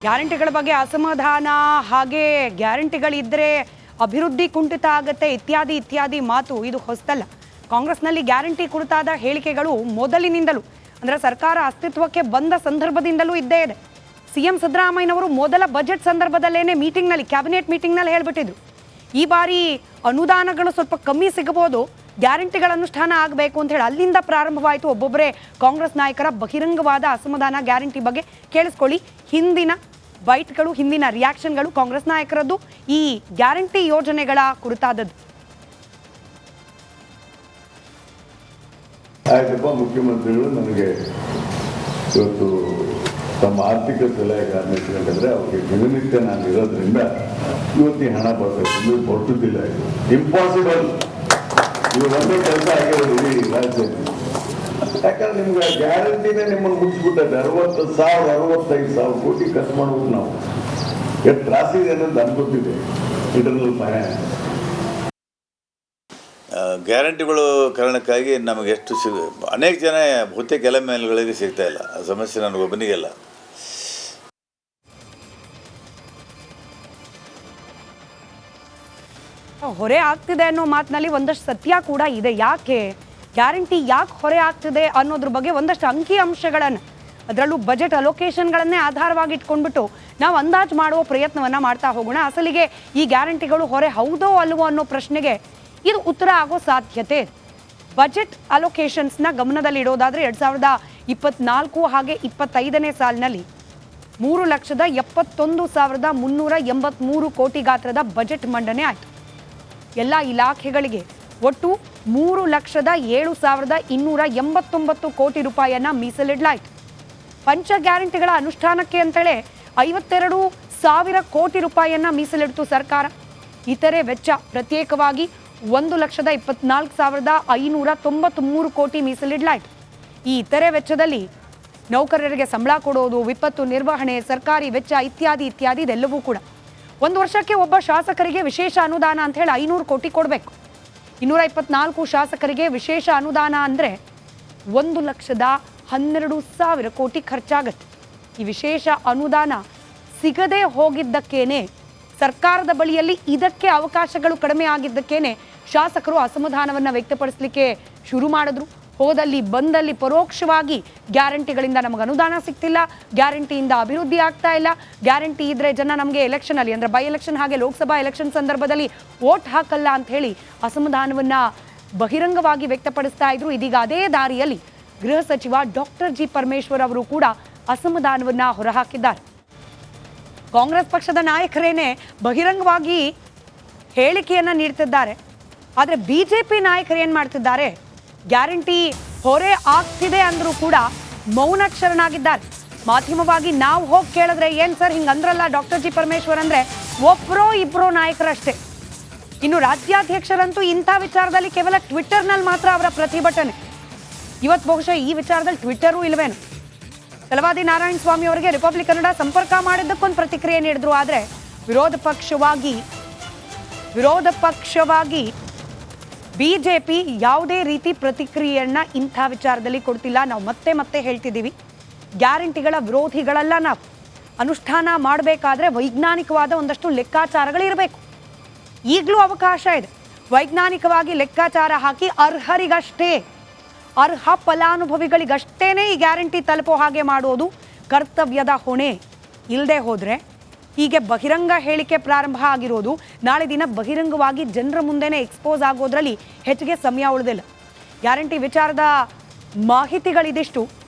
ಗ್ಯಾರಂಟಿಗಳ ಬಗ್ಗೆ ಅಸಮಾಧಾನ ಹಾಗೆ ಗ್ಯಾರಂಟಿಗಳಿದ್ರೆ ಅಭಿವೃದ್ಧಿ ಕುಂಠಿತ ಆಗುತ್ತೆ ಇತ್ಯಾದಿ ಮಾತು ಇದು ಹೊಸದಲ್ಲ. ಕಾಂಗ್ರೆಸ್ನಲ್ಲಿ ಗ್ಯಾರಂಟಿ ಕುರಿತಾದ ಹೇಳಿಕೆಗಳು ಮೊದಲಿನಿಂದಲೂ ಅಂದ್ರೆ ಸರ್ಕಾರ ಅಸ್ತಿತ್ವಕ್ಕೆ ಬಂದ ಸಂದರ್ಭದಿಂದಲೂ ಇದ್ದೇ ಇದೆ. ಸಿಎಂ ಸಿದ್ದರಾಮಯ್ಯನವರು ಮೊದಲ ಬಜೆಟ್ ಸಂದರ್ಭದಲ್ಲೇನೆ ಮೀಟಿಂಗ್ನಲ್ಲಿ ಕ್ಯಾಬಿನೆಟ್ ಮೀಟಿಂಗ್ನಲ್ಲಿ ಹೇಳ್ಬಿಟ್ಟಿದ್ರು, ಈ ಬಾರಿ ಅನುದಾನಗಳು ಸ್ವಲ್ಪ ಕಮ್ಮಿ ಸಿಗಬಹುದು, ಗ್ಯಾರಂಟಿಗಳ ಅನುಷ್ಠಾನ ಆಗಬೇಕು ಅಂತ ಹೇಳಿ ಅಲ್ಲಿಂದ ಪ್ರಾರಂಭವಾಯಿತು. ಒಬ್ಬೊಬ್ಬರೇ ಕಾಂಗ್ರೆಸ್ ನಾಯಕರ ಬಹಿರಂಗವಾದ ಅಸಮಾಧಾನ ಗ್ಯಾರಂಟಿ ಬಗ್ಗೆ ಕೇಳಿಸ್ಕೊಳ್ಳಿ. ಹಿಂದಿನ ಬೈಟ್ಗಳು, ಹಿಂದಿನ ರಿಯಾಕ್ಷನ್ಗಳು ಕಾಂಗ್ರೆಸ್ ನಾಯಕರದ್ದು ಈ ಗ್ಯಾರಂಟಿ ಯೋಜನೆಗಳ ಕುರಿತಾದದ್ದು. ಆಯ್ತಪ್ಪ, ಮುಖ್ಯಮಂತ್ರಿಗಳು ನನಗೆ ಇವತ್ತು ತಮ್ಮ ಆರ್ಥಿಕ ಸಲಹೆಗಾರನ ಇಟ್ಕೊಂಡಿದ್ರೆ ಅವ್ರಿಗೆ ದಿನನಿತ್ಯ ನಾನು ಇರೋದ್ರಿಂದ ಇವತ್ತು ಹಣ ಬರ್ತದೆ ಹೊರಟುತ್ತಿಲ್ಲ. ಇದು ಇಂಪಾಸಿಬಲ್. ಇದು ಒಂದೇ ಕೆಲಸ ಆಗಿರೋದು ಇಡೀ ರಾಜ್ಯದಲ್ಲಿ. ಯಾಕಂದ್ರೆ ನಿಮ್ಗೆ ಗ್ಯಾರಂಟಿನೇ ನಿಮ್ಮನ್ನು ಮುಗಿಸ್ಬಿಟ್ಟದೆ. 60,000 65,000 ಕೋಟಿ ಖರ್ಚು ಮಾಡ್ಬಿಟ್ಟು ನಾವು ಎಷ್ಟು ತ್ರಾಸಿದೆ ಅನ್ನೋದು ಅನ್ಕೊತಿದೆ. ಇಂಟರ್ನಲ್ ಫೈನಾನ್ಸ್ ಗ್ಯಾರಂಟಿಗಳು ಕಾರಣಕ್ಕಾಗಿ ನಮಗೆ ಎಷ್ಟು ಅನೇಕ ಜನ ಬಹುತೇಕ ಕೆಲ ಮೇಲ್ಗಳಿಗೆ ಸಿಗ್ತಾ ಇಲ್ಲ. ಆ ಸಮಸ್ಯೆ ನನಗೊಬ್ಬನಿಗೆಲ್ಲ. ಹೊರೆ ಆಗ್ತಿದೆ ಅನ್ನೋ ಮಾತಿನಲ್ಲಿ ಒಂದಷ್ಟು ಸತ್ಯ ಕೂಡ ಇದೆ. ಯಾಕೆ ಗ್ಯಾರಂಟಿ ಯಾಕೆ ಹೊರೆ ಆಗ್ತಿದೆ ಅನ್ನೋದ್ರ ಬಗ್ಗೆ ಒಂದಷ್ಟು ಅಂಕಿ ಅಂಶಗಳನ್ನು, ಅದರಲ್ಲೂ ಬಜೆಟ್ ಅಲೋಕೇಶನ್ಗಳನ್ನೇ ಆಧಾರವಾಗಿ ಇಟ್ಕೊಂಡ್ಬಿಟ್ಟು ನಾವು ಅಂದಾಜು ಮಾಡುವ ಪ್ರಯತ್ನವನ್ನು ಮಾಡ್ತಾ ಹೋಗೋಣ. ಅಸಲಿಗೆ ಈ ಗ್ಯಾರಂಟಿಗಳು ಹೊರೆ ಹೌದೋ ಅಲ್ವೋ ಅನ್ನೋ ಪ್ರಶ್ನೆಗೆ ಇದು ಉತ್ತರ ಆಗೋ ಸಾಧ್ಯತೆ. ಬಜೆಟ್ ಅಲೋಕೇಶನ್ಸ್ನ ಗಮನದಲ್ಲಿಡೋದಾದರೆ 2024 ಹಾಗೆ 25ನೇ ಸಾಲಿನಲ್ಲಿ 3,71,383 ಕೋಟಿ ಗಾತ್ರದ ಬಜೆಟ್ ಮಂಡನೆ ಆಯಿತು. ಎಲ್ಲ ಇಲಾಖೆಗಳಿಗೆ ಒಟ್ಟು 3,07,289 ಕೋಟಿ ರೂಪಾಯಿಯನ್ನು ಮೀಸಲಿಡಲಾಯಿತು. ಪಂಚ ಗ್ಯಾರಂಟಿಗಳ ಅನುಷ್ಠಾನಕ್ಕೆ ಅಂತೇಳಿ 52,000 ಕೋಟಿ ರೂಪಾಯಿಯನ್ನು ಮೀಸಲಿಡ್ತು ಸರ್ಕಾರ. ಇತರೆ ವೆಚ್ಚ ಪ್ರತ್ಯೇಕವಾಗಿ 1,24,593 ಕೋಟಿ ಮೀಸಲಿಡಲಾಯಿತು. ಈ ಇತರೆ ವೆಚ್ಚದಲ್ಲಿ ನೌಕರರಿಗೆ ಸಂಬಳ ಕೊಡೋದು, ವಿಪತ್ತು ನಿರ್ವಹಣೆ, ಸರ್ಕಾರಿ ವೆಚ್ಚ ಇತ್ಯಾದಿ ಇದೆಲ್ಲವೂ ಕೂಡ. ಒಂದು ವರ್ಷಕ್ಕೆ ಒಬ್ಬ ಶಾಸಕರಿಗೆ ವಿಶೇಷ ಅನುದಾನ ಅಂತ ಹೇಳಿ 500 ಕೋಟಿ ಕೊಡಬೇಕು. 224 ಶಾಸಕರಿಗೆ ವಿಶೇಷ ಅನುದಾನ ಅಂದರೆ 1,12,000 ಕೋಟಿ ಖರ್ಚಾಗತ್ತೆ. ಈ ವಿಶೇಷ ಅನುದಾನ ಸಿಗದೆ ಹೋಗಿದ್ದಕ್ಕೇನೆ, ಸರ್ಕಾರದ ಬಳಿಯಲ್ಲಿ ಇದಕ್ಕೆ ಅವಕಾಶಗಳು ಕಡಿಮೆ ಆಗಿದ್ದಕ್ಕೇನೆ ಶಾಸಕರು ಅಸಮಾಧಾನವನ್ನು ವ್ಯಕ್ತಪಡಿಸಲಿಕ್ಕೆ ಶುರು ಮಾಡಿದ್ರು. ಹೋದಲ್ಲಿ ಬಂದಲ್ಲಿ ಪರೋಕ್ಷವಾಗಿ ಗ್ಯಾರಂಟಿಗಳಿಂದ ನಮಗೆ ಅನುದಾನ ಸಿಗ್ತಿಲ್ಲ, ಗ್ಯಾರಂಟಿಯಿಂದ ಅಭಿವೃದ್ಧಿ ಆಗ್ತಾ ಇಲ್ಲ, ಗ್ಯಾರಂಟಿ ಇದ್ರೆ ಜನ ನಮಗೆ ಎಲೆಕ್ಷನಲ್ಲಿ ಅಂದರೆ ಬೈ ಎಲೆಕ್ಷನ್ ಹಾಗೆ ಲೋಕಸಭಾ ಎಲೆಕ್ಷನ್ ಸಂದರ್ಭದಲ್ಲಿ ವೋಟ್ ಹಾಕಲ್ಲ ಅಂತ ಹೇಳಿ ಅಸಮಾಧಾನವನ್ನು ಬಹಿರಂಗವಾಗಿ ವ್ಯಕ್ತಪಡಿಸ್ತಾ ಇದ್ರು. ಇದೀಗ ಅದೇ ದಾರಿಯಲ್ಲಿ ಗೃಹ ಸಚಿವ ಡಾಕ್ಟರ್ ಜಿ ಪರಮೇಶ್ವರ್ ಅವರು ಕೂಡ ಅಸಮಾಧಾನವನ್ನು ಹೊರಹಾಕಿದ್ದಾರೆ. ಕಾಂಗ್ರೆಸ್ ಪಕ್ಷದ ನಾಯಕರೇನೆ ಬಹಿರಂಗವಾಗಿ ಹೇಳಿಕೆಯನ್ನು ನೀಡ್ತಿದ್ದಾರೆ. ಆದರೆ ಬಿಜೆಪಿ ನಾಯಕರು ಏನು ಮಾಡ್ತಿದ್ದಾರೆ, ಗ್ಯಾರಂಟಿ ಹೊರೆ ಆಗ್ತಿದೆ ಅಂದರೂ ಕೂಡ ಮೌನಾಕ್ಷರನಾಗಿದ್ದಾರೆ. ಮಾಧ್ಯಮವಾಗಿ ನಾವು ಹೋಗಿ ಕೇಳಿದ್ರೆ ಏನು ಸರ್ ಹಿಂಗಂದ್ರಲ್ಲ ಡಾಕ್ಟರ್ ಜಿ ಪರಮೇಶ್ವರ್ ಅಂದರೆ ಒಬ್ಬರೋ ಇಬ್ಬರೋ ನಾಯಕರಷ್ಟೇ. ಇನ್ನು ರಾಜ್ಯಾಧ್ಯಕ್ಷರಂತೂ ಇಂಥ ವಿಚಾರದಲ್ಲಿ ಕೇವಲ ಟ್ವಿಟ್ಟರ್ನಲ್ಲಿ ಮಾತ್ರ ಅವರ ಪ್ರತಿಭಟನೆ. ಇವತ್ತು ಬಹುಶಃ ಈ ವಿಚಾರದಲ್ಲಿ ಟ್ವಿಟ್ಟರೂ ಇಲ್ವೇನು. ಚಲವಾದಿ ನಾರಾಯಣ ಸ್ವಾಮಿ ಅವರಿಗೆ ರಿಪಬ್ಲಿಕ್ ಕನ್ನಡ ಸಂಪರ್ಕ ಮಾಡಿದ್ದಕ್ಕೊಂದು ಪ್ರತಿಕ್ರಿಯೆ ನೀಡಿದ್ರು. ಆದರೆ ವಿರೋಧ ಪಕ್ಷವಾಗಿ ಬಿಜೆಪಿ ಯಾವುದೇ ರೀತಿ ಪ್ರತಿಕ್ರಿಯೆಯನ್ನ ಇಂಥ ವಿಚಾರದಲ್ಲಿ ಕೊಡ್ತಿಲ್ಲ. ನಾವು ಮತ್ತೆ ಹೇಳ್ತಿದ್ದೀವಿ, ಗ್ಯಾರಂಟಿಗಳ ವಿರೋಧಿಗಳಲ್ಲ ನಾವು. ಅನುಷ್ಠಾನ ಮಾಡಬೇಕಾದ್ರೆ ವೈಜ್ಞಾನಿಕವಾದ ಒಂದಷ್ಟು ಲೆಕ್ಕಾಚಾರಗಳಿರಬೇಕು. ಈಗಲೂ ಅವಕಾಶ ಇದೆ. ವೈಜ್ಞಾನಿಕವಾಗಿ ಲೆಕ್ಕಾಚಾರ ಹಾಕಿ ಅರ್ಹರಿಗಷ್ಟೇ, ಅರ್ಹ ಫಲಾನುಭವಿಗಳಿಗಷ್ಟೇನೆ ಈ ಗ್ಯಾರಂಟಿ ತಲುಪೋ ಹಾಗೆ ಮಾಡೋದು ಕರ್ತವ್ಯದ ಹೊಣೆ. ಇಲ್ಲದೆ ಹೋದರೆ ಹೀಗೆ ಬಹಿರಂಗ ಹೇಳಿಕೆ ಪ್ರಾರಂಭ ಆಗಿರೋದು ನಾಳೆ ದಿನ ಬಹಿರಂಗವಾಗಿ ಜನರ ಮುಂದೆನೇ ಎಕ್ಸ್ಪೋಸ್ ಆಗೋದ್ರಲ್ಲಿ ಹೆಚ್ಚಿಗೆ ಸಮಯ ಉಳಿದಿಲ್ಲ. ಗ್ಯಾರಂಟಿ ವಿಚಾರದ ಮಾಹಿತಿಗಳಿದಿಷ್ಟು.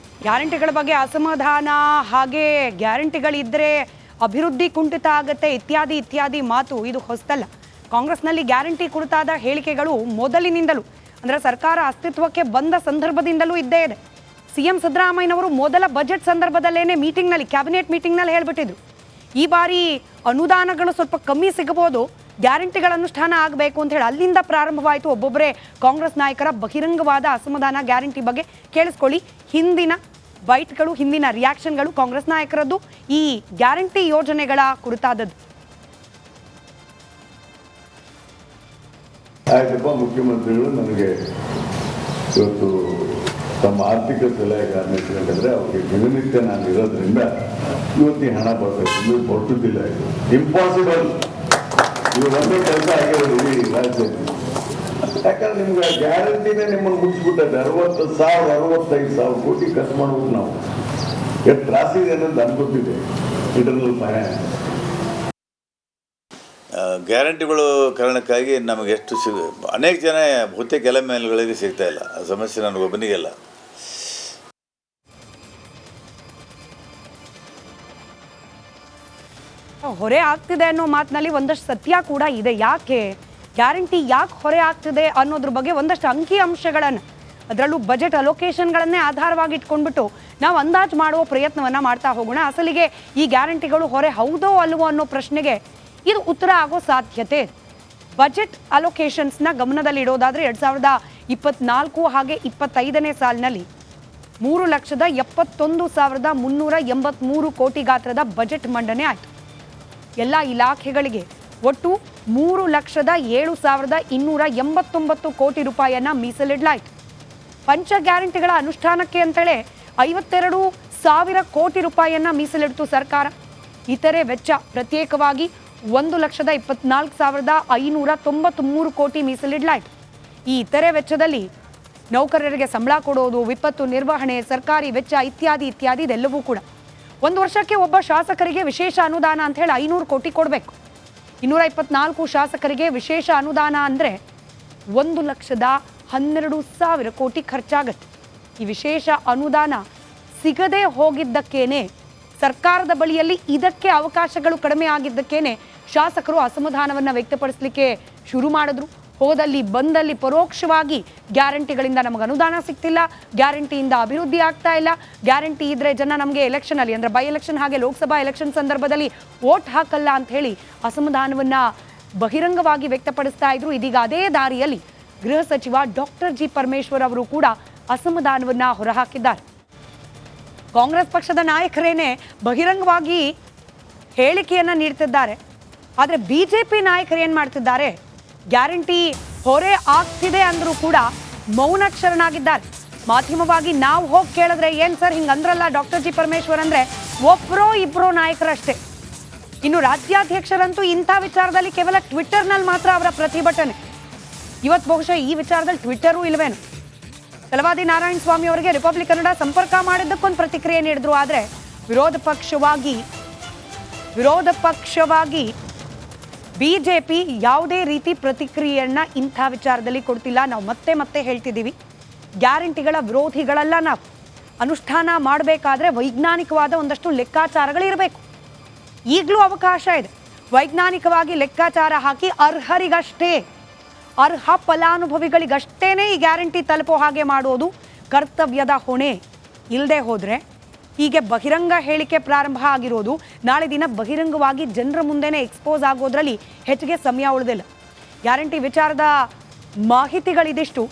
ಗ್ಯಾರಂಟಿಗಳ ಬಗ್ಗೆ ಅಸಮಾಧಾನ ಹಾಗೆ ಗ್ಯಾರಂಟಿಗಳಿದ್ರೆ ಅಭಿವೃದ್ಧಿ ಕುಂಠಿತ ಆಗುತ್ತೆ ಇತ್ಯಾದಿ ಮಾತು ಇದು ಹೊಸದಲ್ಲ. ಕಾಂಗ್ರೆಸ್ನಲ್ಲಿ ಗ್ಯಾರಂಟಿ ಕುರಿತಾದ ಹೇಳಿಕೆಗಳು ಮೊದಲಿನಿಂದಲೂ ಅಂದರೆ ಸರ್ಕಾರ ಅಸ್ತಿತ್ವಕ್ಕೆ ಬಂದ ಸಂದರ್ಭದಿಂದಲೂ ಇದ್ದೇ ಇದೆ. ಸಿಎಂ ಸಿದ್ದರಾಮಯ್ಯನವರು ಮೊದಲ ಬಜೆಟ್ ಸಂದರ್ಭದಲ್ಲೇನೆ ಮೀಟಿಂಗ್ನಲ್ಲಿ ಕ್ಯಾಬಿನೆಟ್ ಮೀಟಿಂಗ್ನಲ್ಲಿ ಹೇಳ್ಬಿಟ್ಟಿದ್ರು, ಈ ಬಾರಿ ಅನುದಾನಗಳು ಸ್ವಲ್ಪ ಕಮ್ಮಿ ಸಿಗಬಹುದು, ಗ್ಯಾರಂಟಿಗಳ ಅನುಷ್ಠಾನ ಆಗಬೇಕು ಅಂತ ಹೇಳಿ ಅಲ್ಲಿಂದ ಪ್ರಾರಂಭವಾಯಿತು. ಒಬ್ಬೊಬ್ಬರೇ ಕಾಂಗ್ರೆಸ್ ನಾಯಕರ ಬಹಿರಂಗವಾದ ಅಸಮಾಧಾನ ಗ್ಯಾರಂಟಿ ಬಗ್ಗೆ ಕೇಳಿಸ್ಕೊಳ್ಳಿ. ಹಿಂದಿನ ಬೈಟ್ಗಳು, ಹಿಂದಿನ ರಿಯಾಕ್ಷನ್ಗಳು ಕಾಂಗ್ರೆಸ್ ನಾಯಕರದ್ದು ಈ ಗ್ಯಾರಂಟಿ ಯೋಜನೆಗಳ ಕುರಿತಾದದ್ದು. ಆಯ್ತಪ್ಪ, ಮುಖ್ಯಮಂತ್ರಿಗಳು ನನಗೆ ಇವತ್ತು ತಮ್ಮ ಆರ್ಥಿಕ ಸಲಹೆಗಾರನ ಇಟ್ಕೊಂಡಿದ್ರೆ ಅವ್ರಿಗೆ ದಿನನಿತ್ಯ ನಾನು ಇರೋದ್ರಿಂದ ಇವತ್ತು ಈ ಹಣ ಬರ್ತದೆ ಬರ್ತದಿಲ್ಲ. ಇದು ಇಂಪಾಸಿಬಲ್. ಇದು ಒಂದೇ ಕೆಲಸ ಆಗಿರೋದು ಇಡೀ ರಾಜ್ಯದಲ್ಲಿ. ಯಾಕಂದ್ರೆ ನಿಮ್ಗೆ ಗ್ಯಾರಂಟಿನೇ ನಿಮ್ಮನ್ನು ಮುಗಿಸ್ಬಿಟ್ಟದೆ. 60,000 65,000 ಕೋಟಿ ಖರ್ಚು ಮಾಡ್ಬೇಕು ನಾವು. ಎಷ್ಟು ತ್ರಾಸಿದೆ ಅನ್ನೋದು ಅನ್ಕೊತಿದೆ ಇಂಟರ್ನಲ್ ಫೈನಾನ್ಸ್. ಗ್ಯಾರಂಟಿಗಳು ಕಾರಣಕ್ಕಾಗಿ ನಮಗೆ ಎಷ್ಟು ಅನೇಕ ಜನ ಬಹುತೇಕ ಎಲ್ಲ ಮೇಲ್ಗಳಿಗೆ ಸಿಗ್ತಾ ಇಲ್ಲ. ಆ ಸಮಸ್ಯೆ ನನಗೊಬ್ಬನಿಗೆಲ್ಲ. ಹೊರೆ ಆಗ್ತಿದೆ ಅನ್ನೋ ಮಾತಿನಲ್ಲಿ ಒಂದಷ್ಟು ಸತ್ಯ ಕೂಡ ಇದೆ. ಯಾಕೆ ಗ್ಯಾರಂಟಿ ಯಾಕೆ ಹೊರೆ ಆಗ್ತಿದೆ ಅನ್ನೋದ್ರ ಬಗ್ಗೆ ಒಂದಷ್ಟು ಅಂಕಿ ಅಂಶಗಳನ್ನು, ಅದರಲ್ಲೂ ಬಜೆಟ್ ಅಲೋಕೇಶನ್ಗಳನ್ನೇ ಆಧಾರವಾಗಿ ಇಟ್ಕೊಂಡ್ಬಿಟ್ಟು ನಾವು ಅಂದಾಜು ಮಾಡುವ ಪ್ರಯತ್ನವನ್ನು ಮಾಡ್ತಾ ಹೋಗೋಣ. ಅಸಲಿಗೆ ಈ ಗ್ಯಾರಂಟಿಗಳು ಹೊರೆ ಹೌದೋ ಅಲ್ವೋ ಅನ್ನೋ ಪ್ರಶ್ನೆಗೆ ಇದು ಉತ್ತರ ಆಗೋ ಸಾಧ್ಯತೆ ಇದೆ. ಬಜೆಟ್ ಅಲೋಕೇಶನ್ಸ್ನ ಗಮನದಲ್ಲಿ ಇಡೋದಾದರೆ 2024 ಹಾಗೆ 25ನೇ ಸಾಲಿನಲ್ಲಿ 3,71,383 ಕೋಟಿ ಗಾತ್ರದ ಬಜೆಟ್ ಮಂಡನೆ ಆಯಿತು. ಎಲ್ಲ ಇಲಾಖೆಗಳಿಗೆ ಒಟ್ಟು 3,07,289 ಕೋಟಿ ರೂಪಾಯಿಯನ್ನು ಮೀಸಲಿಡಲಾಯಿತು. ಪಂಚ ಗ್ಯಾರಂಟಿಗಳ ಅನುಷ್ಠಾನಕ್ಕೆ ಅಂತೇಳಿ 52,000 ಕೋಟಿ ರೂಪಾಯಿಯನ್ನು ಮೀಸಲಿಡ್ತು ಸರ್ಕಾರ. ಇತರೆ ವೆಚ್ಚ ಪ್ರತ್ಯೇಕವಾಗಿ 1,24,593 ಕೋಟಿ ಮೀಸಲಿಡಲಾಯಿತು. ಈ ಇತರೆ ವೆಚ್ಚದಲ್ಲಿ ನೌಕರರಿಗೆ ಸಂಬಳ ಕೊಡೋದು, ವಿಪತ್ತು ನಿರ್ವಹಣೆ, ಸರ್ಕಾರಿ ವೆಚ್ಚ ಇತ್ಯಾದಿ ಇತ್ಯಾದಿ ಇದೆಲ್ಲವೂ ಕೂಡ. ಒಂದು ವರ್ಷಕ್ಕೆ ಒಬ್ಬ ಶಾಸಕರಿಗೆ ವಿಶೇಷ ಅನುದಾನ ಅಂತ ಹೇಳಿ 500 ಕೋಟಿ ಕೊಡಬೇಕು. 224 ಶಾಸಕರಿಗೆ ವಿಶೇಷ ಅನುದಾನ ಅಂದರೆ 1,12,000 ಕೋಟಿ ಖರ್ಚಾಗತ್ತೆ. ಈ ವಿಶೇಷ ಅನುದಾನ ಸಿಗದೆ ಹೋಗಿದ್ದಕ್ಕೇನೆ, ಸರ್ಕಾರದ ಬಳಿಯಲ್ಲಿ ಇದಕ್ಕೆ ಅವಕಾಶಗಳು ಕಡಿಮೆ ಆಗಿದ್ದಕ್ಕೇನೆ ಶಾಸಕರು ಅಸಮಾಧಾನವನ್ನು ವ್ಯಕ್ತಪಡಿಸಲಿಕ್ಕೆ ಶುರು ಮಾಡಿದ್ರು. ಹೋದಲ್ಲಿ ಬಂದಲ್ಲಿ ಪರೋಕ್ಷವಾಗಿ ಗ್ಯಾರಂಟಿಗಳಿಂದ ನಮಗೆ ಅನುದಾನ ಸಿಗ್ತಿಲ್ಲ, ಗ್ಯಾರಂಟಿಯಿಂದ ಅಭಿವೃದ್ಧಿ ಆಗ್ತಾ ಇಲ್ಲ, ಗ್ಯಾರಂಟಿ ಇದ್ರೆ ಜನ ನಮಗೆ ಎಲೆಕ್ಷನಲ್ಲಿ ಅಂದರೆ ಬೈ ಎಲೆಕ್ಷನ್ ಹಾಗೆ ಲೋಕಸಭಾ ಎಲೆಕ್ಷನ್ ಸಂದರ್ಭದಲ್ಲಿ ವೋಟ್ ಹಾಕಲ್ಲ ಅಂತ ಹೇಳಿ ಅಸಮಾಧಾನವನ್ನು ಬಹಿರಂಗವಾಗಿ ವ್ಯಕ್ತಪಡಿಸ್ತಾ ಇದ್ರು. ಇದೀಗ ಅದೇ ದಾರಿಯಲ್ಲಿ ಗೃಹ ಸಚಿವ ಡಾಕ್ಟರ್ ಜಿ ಪರಮೇಶ್ವರ್ ಅವರು ಕೂಡ ಅಸಮಾಧಾನವನ್ನು ಹೊರಹಾಕಿದ್ದಾರೆ. ಕಾಂಗ್ರೆಸ್ ಪಕ್ಷದ ನಾಯಕರೇನೆ ಬಹಿರಂಗವಾಗಿ ಹೇಳಿಕೆಯನ್ನು ನೀಡ್ತಿದ್ದಾರೆ. ಆದರೆ ಬಿಜೆಪಿ ನಾಯಕರು ಏನು ಮಾಡ್ತಿದ್ದಾರೆ, ಗ್ಯಾರಂಟಿ ಹೊರೆ ಆಗ್ತಿದೆ ಅಂದರೂ ಕೂಡ ಮೌನಾಕ್ಷರನಾಗಿದ್ದಾರೆ. ಮಾಧ್ಯಮವಾಗಿ ನಾವು ಹೋಗಿ ಕೇಳಿದ್ರೆ ಏನು ಸರ್ ಹಿಂಗಂದ್ರಲ್ಲ ಡಾಕ್ಟರ್ ಜಿ ಪರಮೇಶ್ವರ್ ಅಂದರೆ ಒಬ್ಬರೋ ಇಬ್ಬರೋ ನಾಯಕರಷ್ಟೇ. ಇನ್ನು ರಾಜ್ಯಾಧ್ಯಕ್ಷರಂತೂ ಇಂಥ ವಿಚಾರದಲ್ಲಿ ಕೇವಲ ಟ್ವಿಟ್ಟರ್ನಲ್ಲಿ ಮಾತ್ರ ಅವರ ಪ್ರತಿಭಟನೆ. ಇವತ್ತು ಬಹುಶಃ ಈ ವಿಚಾರದಲ್ಲಿ ಟ್ವಿಟ್ಟರೂ ಇಲ್ವೇನು. ಚಲವಾದಿ ನಾರಾಯಣ ಸ್ವಾಮಿ ಅವರಿಗೆ ರಿಪಬ್ಲಿಕ್ ಕನ್ನಡ ಸಂಪರ್ಕ ಮಾಡಿದ್ದಕ್ಕೊಂದು ಪ್ರತಿಕ್ರಿಯೆ ನೀಡಿದ್ರು. ಆದರೆ ವಿರೋಧ ಪಕ್ಷವಾಗಿ ಬಿಜೆಪಿ ಯಾವುದೇ ರೀತಿ ಪ್ರತಿಕ್ರಿಯೆಯನ್ನು ಇಂಥ ವಿಚಾರದಲ್ಲಿ ಕೊಡ್ತಿಲ್ಲ. ನಾವು ಮತ್ತೆ ಹೇಳ್ತಿದ್ದೀವಿ, ಗ್ಯಾರಂಟಿಗಳ ವಿರೋಧಿಗಳಲ್ಲ ನಾವು. ಅನುಷ್ಠಾನ ಮಾಡಬೇಕಾದ್ರೆ ವೈಜ್ಞಾನಿಕವಾದ ಒಂದಷ್ಟು ಲೆಕ್ಕಾಚಾರಗಳಿರಬೇಕು. ಈಗಲೂ ಅವಕಾಶ ಇದೆ. ವೈಜ್ಞಾನಿಕವಾಗಿ ಲೆಕ್ಕಾಚಾರ ಹಾಕಿ ಅರ್ಹರಿಗಷ್ಟೇ, ಅರ್ಹ ಫಲಾನುಭವಿಗಳಿಗಷ್ಟೇನೆ ಈ ಗ್ಯಾರಂಟಿ ತಲುಪೋ ಹಾಗೆ ಮಾಡೋದು ಕರ್ತವ್ಯದ ಹೊಣೆ. ಇಲ್ಲದೆ ಹೋದರೆ ಹೀಗೆ ಬಹಿರಂಗ ಹೇಳಿಕೆ ಪ್ರಾರಂಭ ಆಗಿರೋದು ನಾಳೆ ದಿನ ಬಹಿರಂಗವಾಗಿ ಜನರ ಮುಂದೆನೇ ಎಕ್ಸ್ಪೋಸ್ ಆಗೋದ್ರಲ್ಲಿ ಹೆಚ್ಚಿಗೆ ಸಮಯ ಉಳಿದಿಲ್ಲ. ಗ್ಯಾರಂಟಿ ವಿಚಾರದ ಮಾಹಿತಿಗಳಿದಿಷ್ಟು.